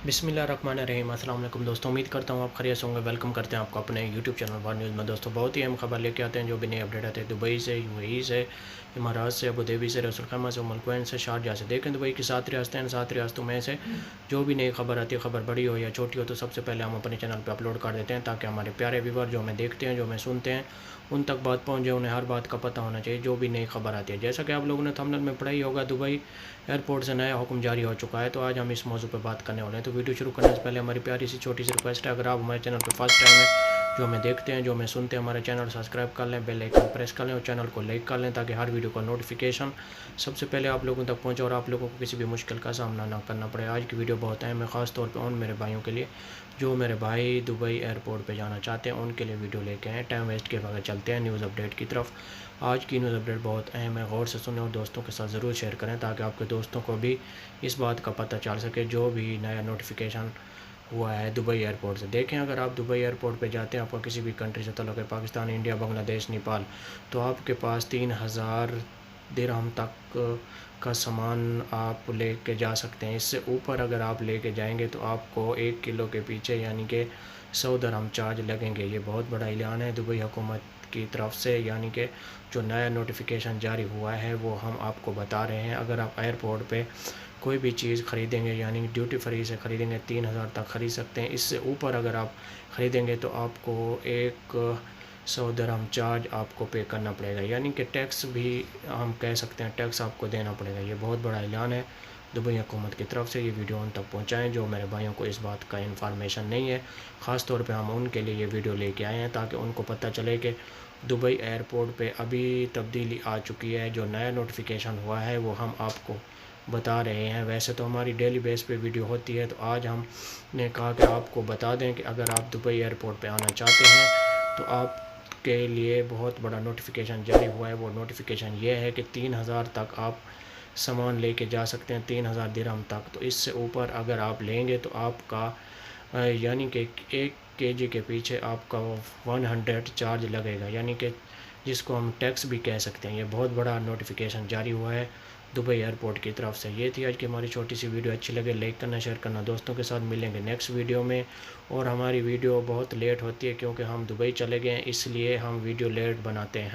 बिस्मिल्लाहिर्रहमानिर्रहीम। अस्सलाम वालेकुम दोस्तों, उम्मीद करता हूँ आप खैरियत से होंगे। वेलकम करते हैं आपको अपने यूट्यूब चैनल वार न्यूज़ में। दोस्तों बहुत ही अहम खबर लेके आते हैं, जो भी नई अपडेट आते हैं दुबई से, यूएई से, इमारात से, अबू धाबी से, रसूल खैमा से, उम्मुल कुवैन से, शारजाह से। देखें दुबई की 7 रियासतें हैं, 7 रियासतों में से जो भी नई खबर आती है, खबर बड़ी हो या छोटी हो, तो सबसे पहले हम अपने चैनल पर अपलोड कर देते हैं, ताकि हमारे प्यारे व्यूवर जो हमें देखते हैं, जो हमें सुनते हैं, उन तक बात पहुँचे। उन्हें हर बात का पता होना चाहिए, जो भी नई खबर आती है। जैसा कि आप लोगों ने थंबनेल में पढ़ा ही होगा, दुबई एयरपोर्ट से नया हुक्म जारी हो चुका है। तो आज हम इस मौजू पर बात करने वाले हैं। तो वीडियो शुरू करने से पहले हमारी प्यारी सी छोटी सी रिक्वेस्ट है, अगर आप हमारे चैनल पर फर्स्ट टाइम है, जो हमें देखते हैं, जो हमें सुनते हैं, हमारे चैनल सब्सक्राइब कर लें, बेल आइकन प्रेस कर लें और चैनल को लाइक कर लें, ताकि हर वीडियो का नोटिफिकेशन सबसे पहले आप लोगों तक पहुंचे और आप लोगों को किसी भी मुश्किल का सामना ना करना पड़े। आज की वीडियो बहुत अहम है, ख़ास तौर पे उन मेरे भाइयों के लिए जो मेरे भाई दुबई एयरपोर्ट पे जाना चाहते हैं, उनके लिए वीडियो लेके आए। टाइम वेस्ट के बगैर चलते हैं न्यूज़ अपडेट की तरफ। आज की न्यूज़ अपडेट बहुत अहम है, गौर से सुनें और दोस्तों के साथ ज़रूर शेयर करें, ताकि आपके दोस्तों को भी इस बात का पता चल सके जो भी नया नोटिफिकेशन हुआ है दुबई एयरपोर्ट से। देखें, अगर आप दुबई एयरपोर्ट पे जाते हैं, आपका किसी भी कंट्री से तल्लुक़ है, पाकिस्तान, इंडिया, बांग्लादेश, नेपाल, तो आपके पास 3000 दिरहम तक का सामान आप लेके जा सकते हैं। इससे ऊपर अगर आप लेके जाएंगे तो आपको 1 किलो के पीछे यानी कि 100 दिरहम चार्ज लगेंगे। ये बहुत बड़ा ऐलान है दुबई हुकूमत की तरफ से, यानी कि जो नया नोटिफिकेशन जारी हुआ है वो हम आपको बता रहे हैं। अगर आप एयरपोर्ट पे कोई भी चीज़ ख़रीदेंगे, यानी ड्यूटी फ्री से ख़रीदेंगे, 3000 तक ख़रीद सकते हैं। इससे ऊपर अगर आप ख़रीदेंगे तो आपको 100 दिरहम चार्ज आपको पे करना पड़ेगा, यानी कि टैक्स भी हम कह सकते हैं, टैक्स आपको देना पड़ेगा। ये बहुत बड़ा ऐलान है दुबई हुकूमत की तरफ से। ये वीडियो उन तक पहुँचाएँ जो मेरे भाइयों को इस बात का इन्फॉर्मेशन नहीं है। ख़ास तौर पे हम उनके लिए ये वीडियो लेके आए हैं, ताकि उनको पता चले कि दुबई एयरपोर्ट पे अभी तब्दीली आ चुकी है। जो नया नोटिफिकेशन हुआ है वो हम आपको बता रहे हैं। वैसे तो हमारी डेली बेस पे वीडियो होती है, तो आज हमने कहा कि आपको बता दें कि अगर आप दुबई एयरपोर्ट पे आना चाहते हैं तो आपके लिए बहुत बड़ा नोटिफिकेशन जारी हुआ है। वो नोटिफिकेशन ये है कि 3000 तक आप सामान लेके जा सकते हैं, 3000 दिरहम तक। तो इससे ऊपर अगर आप लेंगे तो आपका यानी कि 1 केजी के पीछे आपका 100 चार्ज लगेगा, यानी कि जिसको हम टैक्स भी कह सकते हैं। ये बहुत बड़ा नोटिफिकेशन जारी हुआ है दुबई एयरपोर्ट की तरफ से। ये थी आज की हमारी छोटी सी वीडियो। अच्छी लगे लाइक करना, शेयर करना, दोस्तों के साथ। मिलेंगे नेक्स्ट वीडियो में। और हमारी वीडियो बहुत लेट होती है क्योंकि हम दुबई चले गए हैं, इसलिए हम वीडियो लेट बनाते हैं।